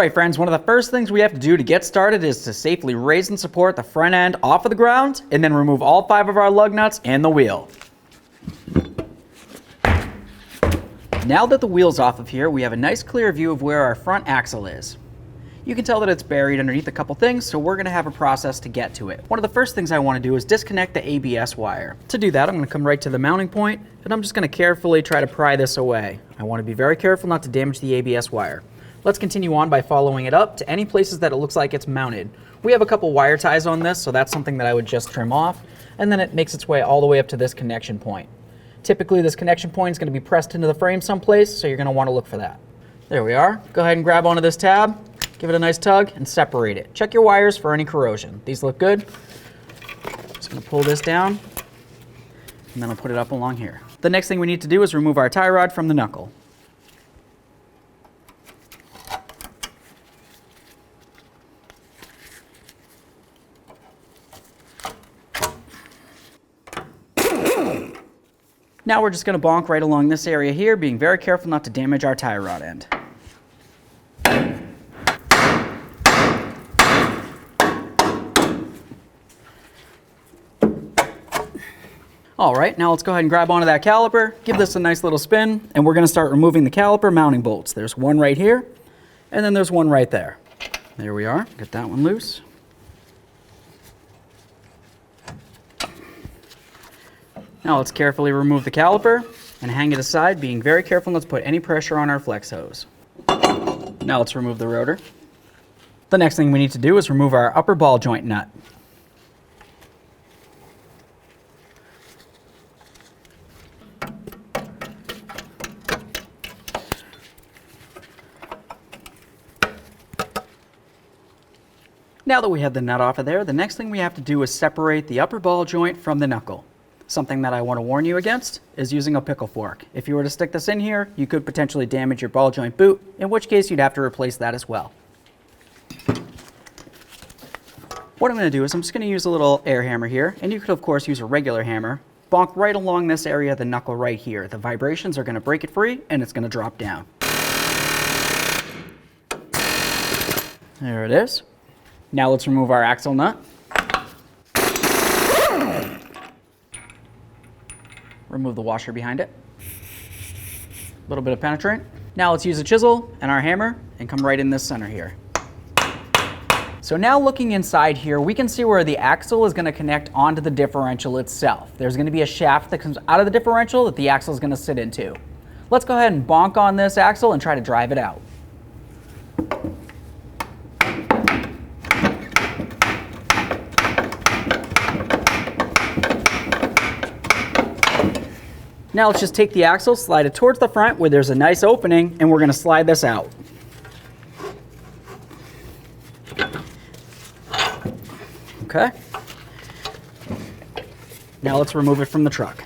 Alright friends, one of the first things we have to do to get started is to safely raise and support the front end off of the ground, and then remove all 5 of our lug nuts and the wheel. Now that the wheel's off of here, we have a nice clear view of where our front axle is. You can tell that it's buried underneath a couple things, so we're going to have a process to get to it. One of the first things I want to do is disconnect the ABS wire. To do that, I'm going to come right to the mounting point, and I'm just going to carefully try to pry this away. I want to be very careful not to damage the ABS wire. Let's continue on by following it up to any places that it looks like it's mounted. We have a couple wire ties on this, so that's something that I would just trim off, and then it makes its way all the way up to this connection point. Typically this connection point is going to be pressed into the frame someplace, so you're going to want to look for that. There we are. Go ahead and grab onto this tab, give it a nice tug, and separate it. Check your wires for any corrosion. These look good. Just going to pull this down, and then I'll put it up along here. The next thing we need to do is remove our tie rod from the knuckle. Now we're just going to bonk right along this area here, being very careful not to damage our tie rod end. Alright, now let's go ahead and grab onto that caliper, give this a nice little spin, and we're going to start removing the caliper mounting bolts. There's one right here, and then there's one right there. There we are. Get that one loose. Now let's carefully remove the caliper and hang it aside, being very careful not to put any pressure on our flex hose. Now let's remove the rotor. The next thing we need to do is remove our upper ball joint nut. Now that we have the nut off of there, the next thing we have to do is separate the upper ball joint from the knuckle. Something that I want to warn you against is using a pickle fork. If you were to stick this in here, you could potentially damage your ball joint boot, in which case you'd have to replace that as well. What I'm going to do is I'm just going to use a little air hammer here, and you could of course use a regular hammer. Bonk right along this area of the knuckle right here. The vibrations are going to break it free, and it's going to drop down. There it is. Now let's remove our axle nut. Remove the washer behind it. A little bit of penetrant. Now let's use a chisel and our hammer and come right in this center here. So now looking inside here, we can see where the axle is going to connect onto the differential itself. There's going to be a shaft that comes out of the differential that the axle is going to sit into. Let's go ahead and bonk on this axle and try to drive it out. Now let's just take the axle, slide it towards the front where there's a nice opening, and we're going to slide this out. Okay. Now let's remove it from the truck.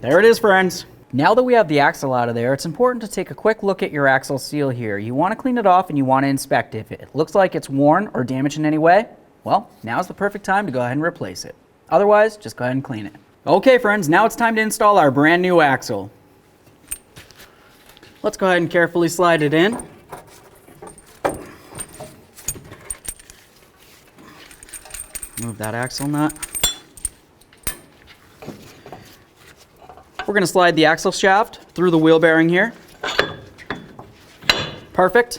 There it is, friends. Now that we have the axle out of there, it's important to take a quick look at your axle seal here. You want to clean it off and you want to inspect it. If it looks like it's worn or damaged in any way, well, now's the perfect time to go ahead and replace it. Otherwise, just go ahead and clean it. Okay friends, now it's time to install our brand new axle. Let's go ahead and carefully slide it in. Move that axle nut. We're going to slide the axle shaft through the wheel bearing here. Perfect.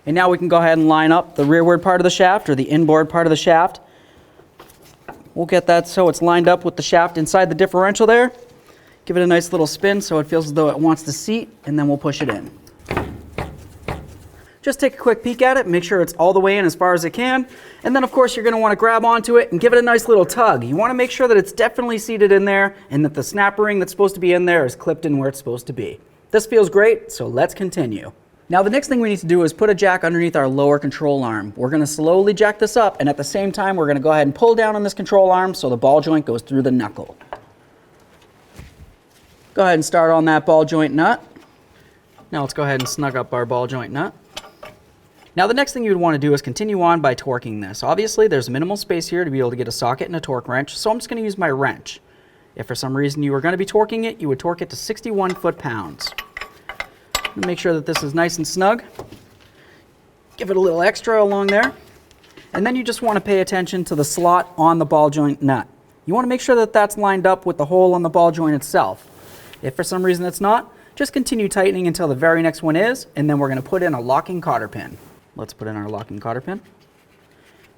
And now we can go ahead and line up the rearward part of the shaft, or the inboard part of the shaft. We'll get that so it's lined up with the shaft inside the differential there. Give it a nice little spin so it feels as though it wants to seat, and then we'll push it in. Just take a quick peek at it, make sure it's all the way in as far as it can, and then of course you're going to want to grab onto it and give it a nice little tug. You want to make sure that it's definitely seated in there and that the snap ring that's supposed to be in there is clipped in where it's supposed to be. This feels great, so let's continue. Now the next thing we need to do is put a jack underneath our lower control arm. We're going to slowly jack this up, and at the same time we're going to go ahead and pull down on this control arm so the ball joint goes through the knuckle. Go ahead and start on that ball joint nut. Now let's go ahead and snug up our ball joint nut. Now the next thing you would want to do is continue on by torquing this. Obviously there's minimal space here to be able to get a socket and a torque wrench, so I'm just going to use my wrench. If for some reason you were going to be torquing it, you would torque it to 61 foot-pounds. Make sure that this is nice and snug. Give it a little extra along there. And then you just want to pay attention to the slot on the ball joint nut. You want to make sure that that's lined up with the hole on the ball joint itself. If for some reason it's not, just continue tightening until the very next one is, and then we're going to put in a locking cotter pin. Let's put in our locking cotter pin.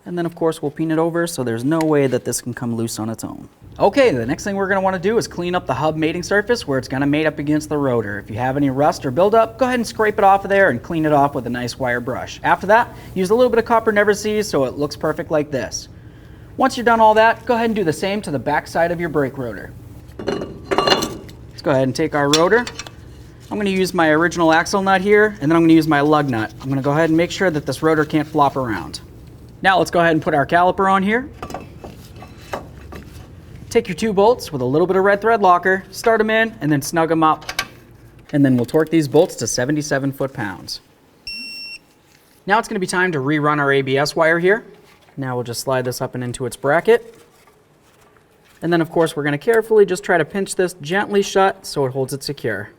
And then of course we'll pin it over so there's no way that this can come loose on its own. Okay, the next thing we're going to want to do is clean up the hub mating surface where it's going to mate up against the rotor. If you have any rust or buildup, go ahead and scrape it off of there and clean it off with a nice wire brush. After that, use a little bit of copper never seized so it looks perfect like this. Once you're done all that, go ahead and do the same to the back side of your brake rotor. Let's go ahead and take our rotor. I'm going to use my original axle nut here, and then I'm going to use my lug nut. I'm going to go ahead and make sure that this rotor can't flop around. Now let's go ahead and put our caliper on here. Take your 2 bolts with a little bit of red thread locker, start them in, and then snug them up. And then we'll torque these bolts to 77 foot-pounds. Now it's going to be time to rerun our ABS wire here. Now we'll just slide this up and into its bracket. And then of course we're going to carefully just try to pinch this gently shut so it holds it secure.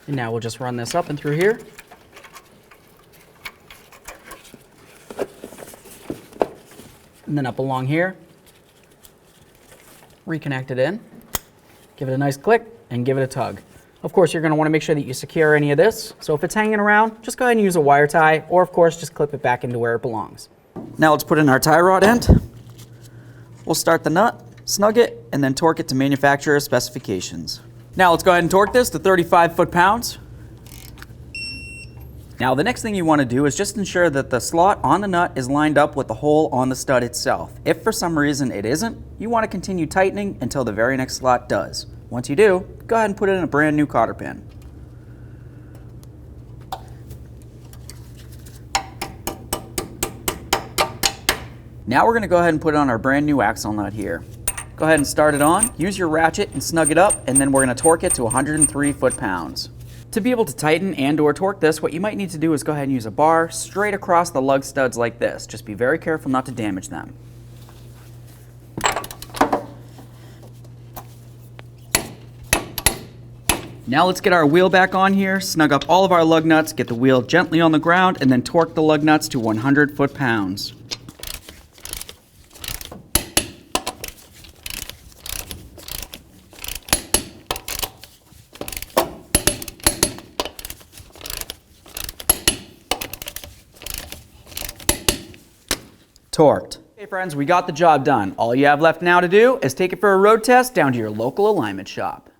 And now we'll just run this up and through here. And then up along here. Reconnect it in. Give it a nice click and give it a tug. Of course, you're going to want to make sure that you secure any of this. So if it's hanging around, just go ahead and use a wire tie, or of course, just clip it back into where it belongs. Now let's put in our tie rod end. We'll start the nut, snug it, and then torque it to manufacturer specifications. Now let's go ahead and torque this to 35 foot-pounds. Now the next thing you want to do is just ensure that the slot on the nut is lined up with the hole on the stud itself. If for some reason it isn't, you want to continue tightening until the very next slot does. Once you do, go ahead and put in a brand new cotter pin. Now we're going to go ahead and put on our brand new axle nut here. Go ahead and start it on, use your ratchet and snug it up, and then we're going to torque it to 103 foot-pounds. To be able to tighten and or torque this, what you might need to do is go ahead and use a bar straight across the lug studs like this. Just be very careful not to damage them. Now let's get our wheel back on here, snug up all of our lug nuts, get the wheel gently on the ground, and then torque the lug nuts to 100 foot-pounds. Torqued. Okay friends, we got the job done. All you have left now to do is take it for a road test down to your local alignment shop.